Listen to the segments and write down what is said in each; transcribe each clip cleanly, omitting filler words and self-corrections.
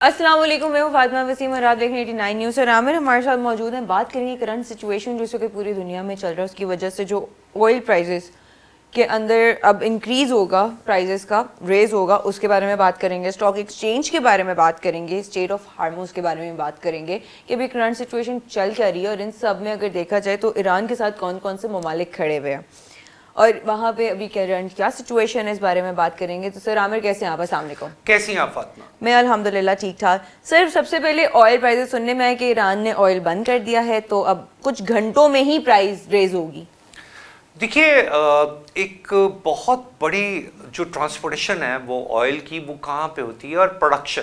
अस्सलाम वालेकुम, मैं हूँ फातिमा वसीम और आप देख रहे हैं 89 न्यूज़। और आमिर हमारे साथ मौजूद हैं। बात करेंगे करंट सिचुएशन जो इस वक्त पूरी दुनिया में चल रहा है, उसकी वजह से जो ऑयल प्राइसेस के अंदर अब इंक्रीज़ होगा, प्राइसेस का रेज होगा, उसके बारे में बात करेंगे। स्टॉक एक्सचेंज के बारे में बात करेंगे, स्टेट ऑफ हार्मोस के बारे में बात करेंगे कि अभी करंट सिचुएशन चल क्या रही है और इन सब में अगर देखा जाए तो ईरान के साथ कौन कौन से ममालिक खड़े हुए हैं और वहाँ पे अभी क्या सिचुएशन है, इस बारे में बात करेंगे। तो सर आमिर, कैसे हैं आप? अस्सलाम वालेकुम। कैसी हैं आप फातिमा? मैं अल्हम्दुलिल्लाह ठीक ठाक। सर सबसे पहले ऑयल प्राइसेस सुनने में आया कि ईरान ने ऑयल बंद कर दिया है, तो अब कुछ घंटों में ही प्राइस रेज होगी। देखिए, एक बहुत बड़ी जो ट्रांसपोर्टेशन है वो ऑयल की, वो कहाँ पे होती है, और प्रोडक्शन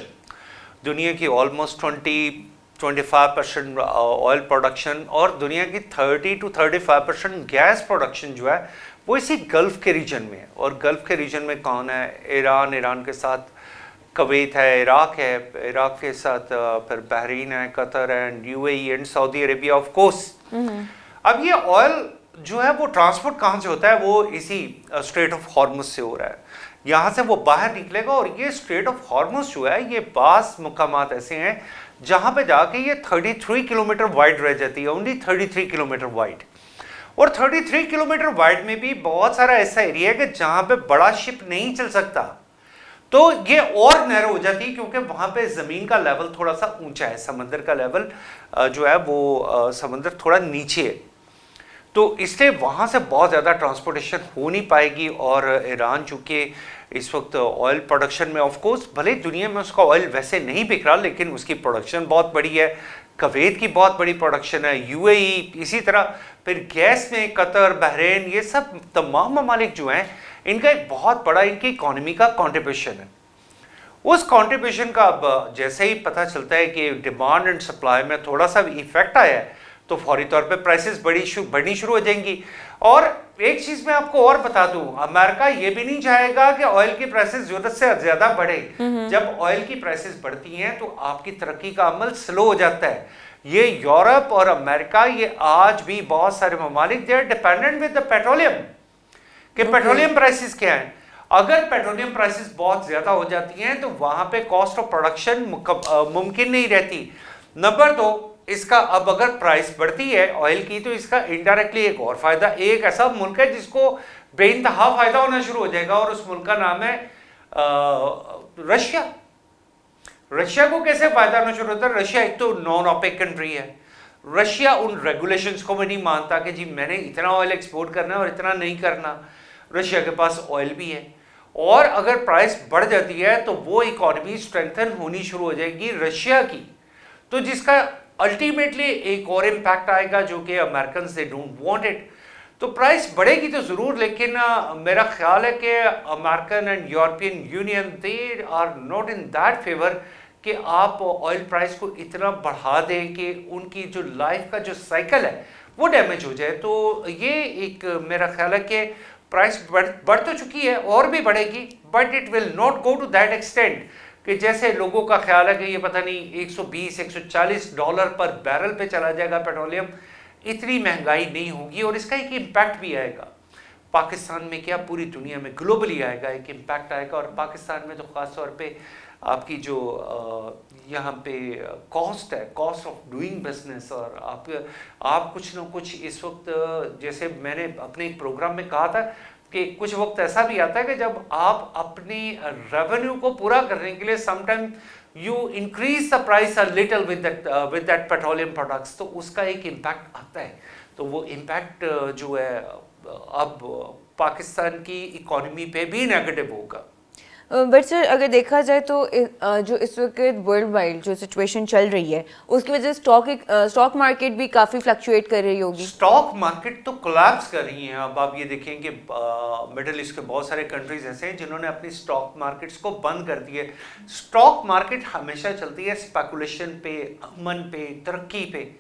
दुनिया की ऑलमोस्ट 20-25% ऑयल प्रोडक्शन और दुनिया की 30-35% गैस प्रोडक्शन जो है वो इसी गल्फ़ के रीजन में है। और गल्फ़ के रीजन में कौन है? ईरान के साथ कुवैत है, इराक के साथ फिर बहरीन है, कतर है, and UAE and Saudi Arabia of course. अब ये ऑयल जो है वो ट्रांसपोर्ट कहाँ से होता है? वो इसी स्ट्रेट ऑफ हॉर्मुज से हो रहा है। यहाँ से वो बाहर निकलेगा और ये स्ट्रेट ऑफ हॉर्मुज जो है ये बास मुकामात ऐसे हैं जहाँ पे जाके ये 33 किलोमीटर वाइड रह जाती है, ओनली 33 किलोमीटर वाइड। और 33 किलोमीटर वाइड में भी बहुत सारा ऐसा एरिया है कि जहाँ पे बड़ा शिप नहीं चल सकता, तो ये और नैरो हो जाती है क्योंकि वहाँ पे ज़मीन का लेवल थोड़ा सा ऊंचा है, समंदर का लेवल जो है वो समंदर थोड़ा नीचे है, तो इसलिए वहाँ से बहुत ज़्यादा ट्रांसपोर्टेशन हो नहीं पाएगी। और ईरान चूँकि इस वक्त ऑयल प्रोडक्शन में, ऑफ कोर्स भले दुनिया में उसका ऑयल वैसे नहीं बिक रहा, लेकिन उसकी प्रोडक्शन बहुत बड़ी है। कुवैत की बहुत बड़ी प्रोडक्शन है, यूएई इसी तरह, फिर गैस में कतर, बहरीन, ये सब तमाम ममालिक जो हैं इनका एक बहुत बड़ा इनकी इकोनॉमी का कंट्रीब्यूशन है। उस कंट्रीब्यूशन का अब जैसे ही पता चलता है कि डिमांड एंड सप्लाई में थोड़ा सा इफेक्ट आया है तो फौरी तौर पे प्राइसेस बढ़नी शुरू हो जाएंगी। और एक चीज मैं आपको और बता दूं, अमेरिका ये भी नहीं चाहेगा कि ऑयल की प्राइसेस जरूरत से ज्यादा बढ़े। जब ऑयल की प्राइसेस बढ़ती हैं तो आपकी तरक्की का अमल स्लो हो जाता है। ये यूरोप और अमेरिका, ये आज भी बहुत सारे ममालिक they are dependent with the petroleum, कि पेट्रोलियम प्राइसेस क्या है। अगर पेट्रोलियम प्राइसेस बहुत ज्यादा हो जाती हैं तो वहां पे कॉस्ट ऑफ प्रोडक्शन मुमकिन नहीं रहती। नंबर दो, इसका अब अगर प्राइस बढ़ती है ऑयल की तो इसका इनडायरेक्टली एक और फायदा, एक ऐसा मुल्क है जिसको बेइंतहा फायदा होना शुरू हो जाएगा, और उस मुल्क का नाम है रशिया। रशिया को कैसे फायदा होना शुरू होता है? रशिया एक तो नॉन ओपेक कंट्री है। रशिया उन रेगुलेशंस को भी नहीं मानता कि जी मैंने इतना ऑयल एक्सपोर्ट करना है और इतना नहीं करना। रशिया के पास ऑयल भी है, और अगर प्राइस बढ़ जाती है तो वो इकोनॉमी स्ट्रेंथन होनी शुरू हो जाएगी रशिया की, तो जिसका अल्टीमेटली एक और इम्पैक्ट आएगा जो कि American they don't want it. तो प्राइस बढ़ेगी तो जरूर, लेकिन मेरा ख्याल है कि American and European Union they are not in that favour कि आप ऑयल प्राइस को इतना बढ़ा दें कि उनकी जो लाइफ का जो साइकिल है वो डैमेज हो जाए। तो ये एक मेरा ख्याल है कि प्राइस बढ़ तो चुकी है और भी बढ़ेगी, but it will not go to that extent कि जैसे लोगों का ख्याल है कि ये पता नहीं $120-140 पर बैरल पे चला जाएगा पेट्रोलियम। इतनी महंगाई नहीं होगी, और इसका एक इम्पैक्ट भी आएगा पाकिस्तान में, क्या पूरी दुनिया में ग्लोबली आएगा, एक इम्पैक्ट आएगा। और पाकिस्तान में तो ख़ास तौर पे आपकी जो यहाँ पे कॉस्ट है, कॉस्ट ऑफ डूइंग बिजनेस, और आप कुछ ना कुछ इस वक्त, जैसे मैंने अपने एक प्रोग्राम में कहा था कि कुछ वक्त ऐसा भी आता है कि जब आप अपनी रेवेन्यू को पूरा करने के लिए sometime you increase the price a little with that petroleum products, तो उसका एक इम्पैक्ट आता है। तो वो इम्पैक्ट जो है अब पाकिस्तान की इकोनॉमी पे भी नेगेटिव होगा। बट सर अगर देखा जाए तो जो इस वक्त वर्ल्ड वाइड जो सिचुएशन चल रही है उसकी वजह से स्टॉक मार्केट भी काफ़ी फ्लक्चुएट कर रही होगी। स्टॉक मार्केट तो कोलैप्स कर रही हैं। अब आप ये देखें कि मिडिल ईस्ट के बहुत सारे कंट्रीज ऐसे हैं जिन्होंने अपनी स्टॉक मार्केट्स को बंद कर दिए। स्टॉक मार्केट हमेशा चलती है स्पेकुलेशन पे, अमन पे, तरक्की पे,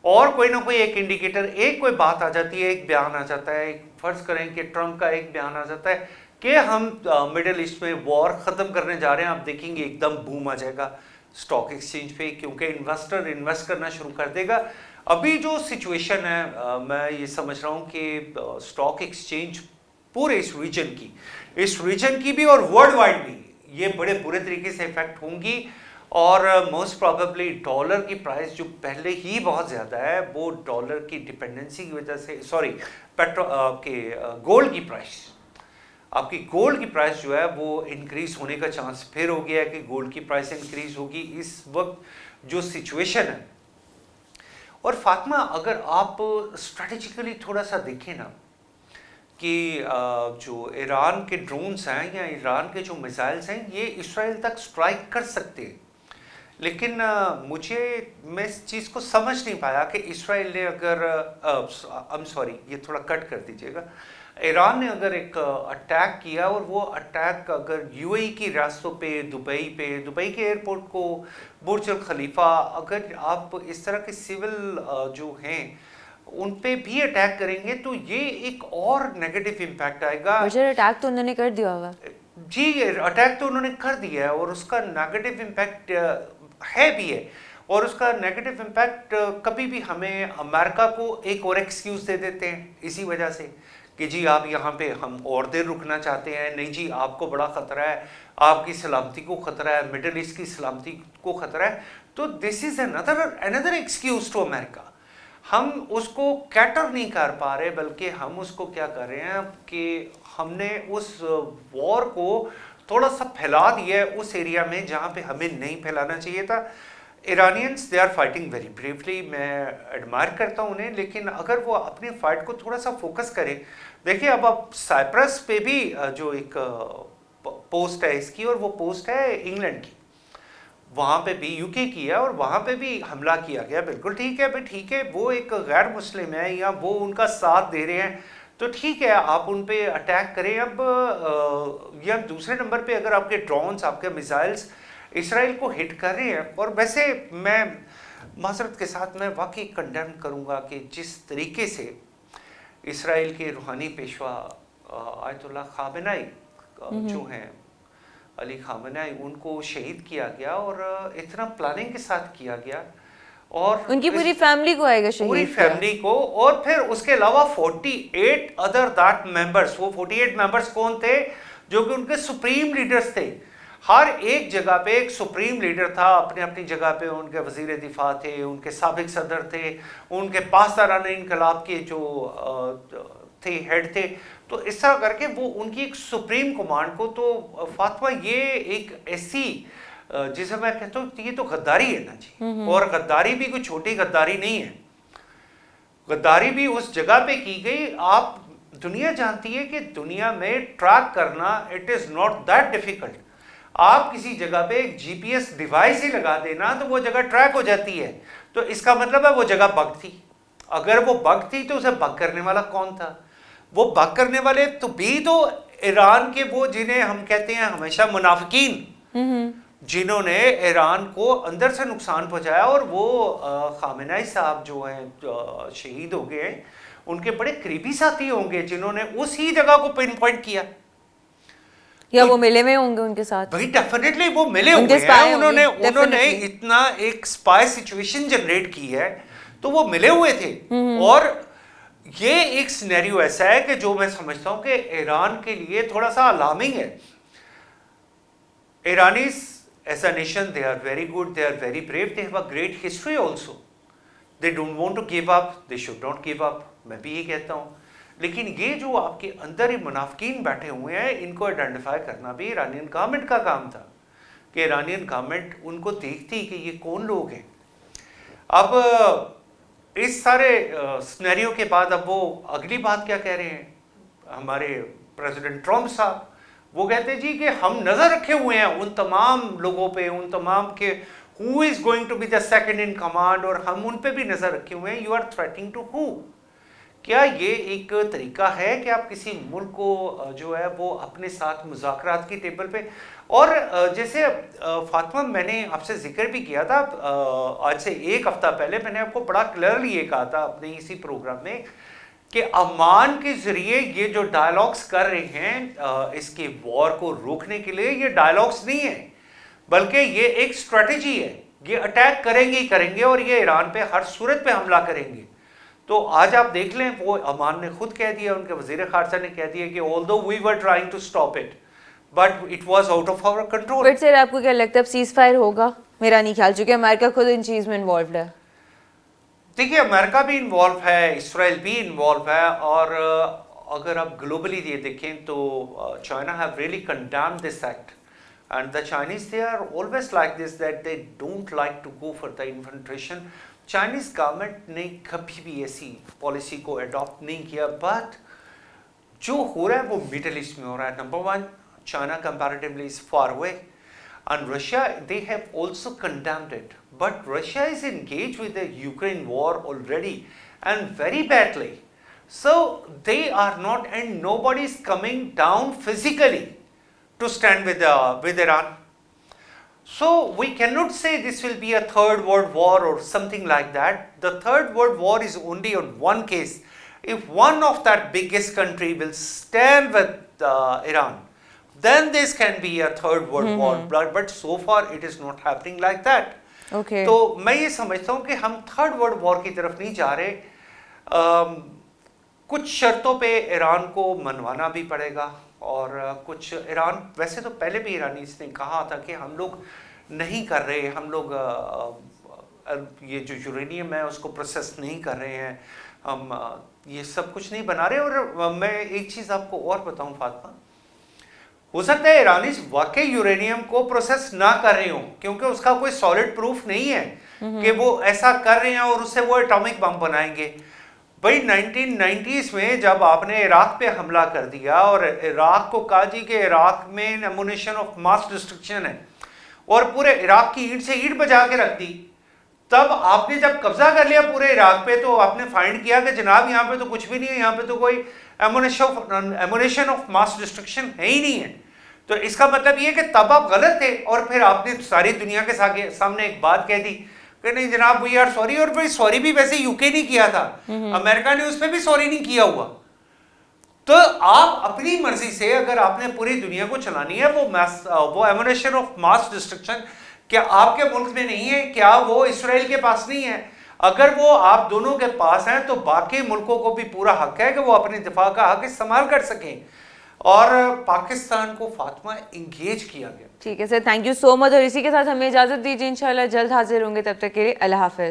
और कोई ना कोई एक इंडिकेटर, एक कोई बात आ जाती है, एक बयान आ जाता है, फर्ज करें कि ट्रंप का एक बयान आ जाता है कि हम मिडिल ईस्ट में वॉर ख़त्म करने जा रहे हैं, आप देखेंगे एकदम बूम आ जाएगा स्टॉक एक्सचेंज पे, क्योंकि इन्वेस्टर इन्वेस्ट करना शुरू कर देगा। अभी जो सिचुएशन है मैं ये समझ रहा हूँ कि स्टॉक एक्सचेंज पूरे इस रीजन की भी और वर्ल्ड वाइड भी ये बड़े बुरे तरीके से इफेक्ट होंगी। और मोस्ट प्रोबेबली डॉलर की प्राइस जो पहले ही बहुत ज़्यादा है, वो डॉलर की डिपेंडेंसी की वजह से, सॉरी गोल्ड की प्राइस, आपकी गोल्ड की प्राइस जो है वो इंक्रीज होने का चांस फिर हो गया है कि गोल्ड की प्राइस इंक्रीज होगी इस वक्त जो सिचुएशन है। और फातिमा, अगर आप स्ट्रेटेजिकली थोड़ा सा देखें ना कि जो ईरान के ड्रोन्स हैं या ईरान के जो मिसाइल्स हैं ये इसराइल तक स्ट्राइक कर सकते हैं, लेकिन मैं इस चीज़ को समझ नहीं पाया कि इसराइल ने अगर ये थोड़ा कट कर दीजिएगा, ईरान ने अगर एक अटैक किया और वो अटैक अगर यूएई की रास्तों पे, दुबई के एयरपोर्ट को, बुर्ज अल खलीफा, अगर आप इस तरह के सिविल जो हैं उन पे भी अटैक करेंगे तो ये एक और नेगेटिव इम्पैक्ट आएगा। अटैक तो उन्होंने कर दिया होगा जी, अटैक तो उन्होंने कर दिया है और उसका नेगेटिव इम्पैक्ट है भी है, और उसका नेगेटिव इम्पैक्ट कभी भी हमें अमेरिका को एक और एक्सक्यूज दे देते हैं इसी वजह से कि जी आप यहाँ पे हम और देर रुकना चाहते हैं, नहीं जी आपको बड़ा ख़तरा है, आपकी सलामती को ख़तरा है, मिडल ईस्ट की सलामती को ख़तरा है, तो this is another excuse to America. हम उसको कैटर नहीं कर पा रहे, बल्कि हम उसको क्या कर रहे हैं कि हमने उस वॉर को थोड़ा सा फैला दिया है उस एरिया में जहाँ पे हमें नहीं फैलाना चाहिए था। Iranians they are fighting very bravely, मैं एडमायर करता हूँ उन्हें, लेकिन अगर वो अपनी फाइट को थोड़ा सा फोकस करें। देखिए अब आप साइप्रस पे भी जो एक पोस्ट है इसकी, और वो पोस्ट है इंग्लैंड की, वहाँ पे भी यूके की है और वहाँ पे भी हमला किया गया। बिल्कुल ठीक है भाई, ठीक है, वो एक गैर मुस्लिम है या वो उनका साथ दे रहे हैं तो ठीक है, आप उन पे अटैक करें। अब या दूसरे नंबर पे अगर आपके ड्रोन्स, आपके मिसाइल्स इसराइल को हिट कर रहे हैं, और वैसे मैं माजरत के साथ मैं वाकई कंडेम करूँगा कि जिस तरीके से इसराइल के रूहानी पेशवा आयतुल्लाह खामेनी जो हैं, अली खामेनी, उनको शहीद किया गया और इतना प्लानिंग के साथ किया गया, और उनकी पूरी फैमिली को आएगा शहीद, पूरी फैमिली को, और फिर उसके अलावा 48 अदर दैट मेंबर्स। वो 48 मेंबर्स कौन थे? जो कि उनके सुप्रीम लीडर्स थे। हर एक जगह पे एक सुप्रीम लीडर था, अपनी अपनी जगह पे उनके वजीर दिफा थे, उनके साबिक सदर थे, उनके पासदारान इनकलाब के जो थे हेड थे। तो इस तरह करके वो उनकी एक सुप्रीम कमांड को, तो फातिमा ये एक ऐसी जिसे मैं कहता हूँ ये तो गद्दारी है ना जी, और गद्दारी भी कोई छोटी गद्दारी नहीं है, गद्दारी भी उस जगह पे की गई। आप दुनिया जानती है कि दुनिया में ट्रैक करना it is not that difficult. आप किसी जगह पे एक जीपीएस डिवाइस ही लगा देना तो वो जगह ट्रैक हो जाती है, तो इसका मतलब है वो जगह बग थी। अगर वो बग थी तो उसे बग करने वाला कौन था? वो बग करने वाले तो ईरान के वो जिन्हें हम कहते हैं हमेशा मुनाफिकीन, जिन्होंने ईरान को अंदर से नुकसान पहुंचाया, और वो खामेनी साहब जो हैं शहीद हो गए, उनके बड़े करीबी साथी होंगे जिन्होंने उसी जगह को पिन पॉइंट किया, या तो वो मिले में होंगे उनके साथ। भाई डेफिनेटली वो मिले हुए हैं, उन्होंने इतना एक स्पाई सिचुएशन जनरेट की है, तो वो मिले हुए थे। और ये एक सिनेरियो ऐसा है कि जो मैं समझता हूं कि ईरान के लिए थोड़ा सा अलार्मिंग है। ईरानीज as a nation, they are very good, they are very brave, they have a great history also, they don't want to give up, they should not give up, मैं भी ये कहता हूँ। लेकिन ये जो आपके अंदर ही मुनाफिकीन बैठे हुए हैं, इनको आइडेंटिफाई करना भी ईरानियन गवर्नमेंट का काम था, कि ईरानियन गवर्नमेंट उनको देखती कि ये कौन लोग हैं। अब इस सारे सिनेरियो के बाद अब वो अगली बात क्या कह रहे हैं हमारे प्रेसिडेंट ट्रम्प साहब? वो कहते जी कि हम नजर रखे हुए हैं उन तमाम लोगों पे, उन तमाम के who is going to be the second in command, और हम उन पे भी नजर रखे हुए हैं। You are threatening to who? क्या ये एक तरीका है कि आप किसी मुल्क को जो है वो अपने साथ मुज़ाकरात की टेबल पे, और जैसे फातिमा मैंने आपसे जिक्र भी किया था आज से एक हफ्ता पहले, मैंने आपको बड़ा क्लियरली ये कहा था अपने इसी प्रोग्राम में कि अमान के जरिए ये जो डायलॉग्स कर रहे हैं इसके वॉर को रोकने के लिए, ये डायलॉग्स नहीं है बल्कि ये एक स्ट्रेटेजी है। ये अटैक करेंगे ही करेंगे और ये ईरान पे हर सूरत पे हमला करेंगे। तो आज आप देख लें, वो अमान ने खुद कह दिया, उनके वजीर खारजा ने कह दिया कि although we were trying to stop it but it was out of our control. But sir आपको क्या लगता है अब सीज फायर होगा मेरा नहीं ख्याल, चूंकि अमेरिका खुद इन चीज़ में इन्वॉल्व है। देखिए अमेरिका भी इन्वॉल्व है, इसराइल भी इन्वॉल्व है, और अगर आप ग्लोबली ये देखें तो China have really condemned this act, and the Chinese they are always like this, that they don't like to go for the infiltration. Chinese government ने कभी भी ऐसी पॉलिसी को अडॉप्ट नहीं किया, बट जो हो रहा है वो मिडल ईस्ट में हो रहा है। Number one, China comparatively is far away, and Russia, they have also condemned it, but Russia is engaged with the Ukraine war already and very badly, so they are not, and nobody is coming down physically to stand with Iran. So we cannot say this will be a third world war or something like that. The third world war is only on one case, if one of that biggest country will stand with Iran, then this can be a third world war, but so far it is not happening like that. Okay. तो मैं ये समझता हूँ कि हम third world war की तरफ नहीं जा रहे। कुछ शर्तों पे ईरान को मनवाना भी पड़ेगा, और कुछ ईरान, वैसे तो पहले भी ईरानीज ने कहा था कि हम लोग नहीं कर रहे, हम लोग ये जो यूरेनियम है उसको प्रोसेस नहीं कर रहे हैं, हम ये सब कुछ नहीं बना रहे। और मैं एक चीज़ आपको और बताऊँ फातिमा, हो सकता है ईरानीज वाकई यूरेनियम को प्रोसेस ना कर रहे हो, क्योंकि उसका कोई सॉलिड प्रूफ नहीं है कि वो ऐसा कर रहे हैं और उससे वो एटॉमिक बम बनाएंगे। भाई 1990s में जब आपने इराक पे हमला कर दिया और इराक को कहा जी कि इराक में एमुनिशन ऑफ मास डिस्ट्रक्शन है, और पूरे इराक की ईंट से ईंट बजा के रख दी, तब आपने जब कब्जा कर लिया पूरे इराक पे, तो आपने फाइंड किया कि जनाब यहाँ पे तो कुछ भी नहीं है, यहाँ पे तो कोई एमुनेशन ऑफ मास डिस्ट्रक्शन है ही नहीं है। तो इसका मतलब ये कि तब आप गलत थे, और फिर आपने सारी दुनिया के सामने एक बात कह दी कि नहीं जनाब वी आर सॉरी, और फिर सॉरी भी वैसे यूके नहीं किया था, अमेरिका ने उस पर भी सॉरी नहीं किया हुआ। तो आप अपनी मर्जी से अगर आपने पूरी दुनिया को चलानी है, वो एमुनेशन ऑफ मास डिस्ट्रक्शन क्या आपके मुल्क में नहीं है? क्या वो इसराइल के पास नहीं है? अगर वो आप दोनों के पास हैं तो बाकी मुल्कों को भी पूरा हक है कि वो अपने दिफा का हक इस्तेमाल कर सकें, और पाकिस्तान को फातिमा इंगेज किया गया। ठीक है sir, thank you so much, और इसी के साथ हमें इजाज़त दीजिए, इंशाल्लाह जल्द हाजिर होंगे, तब तक के लिए अल्लाह हाफ़िज़।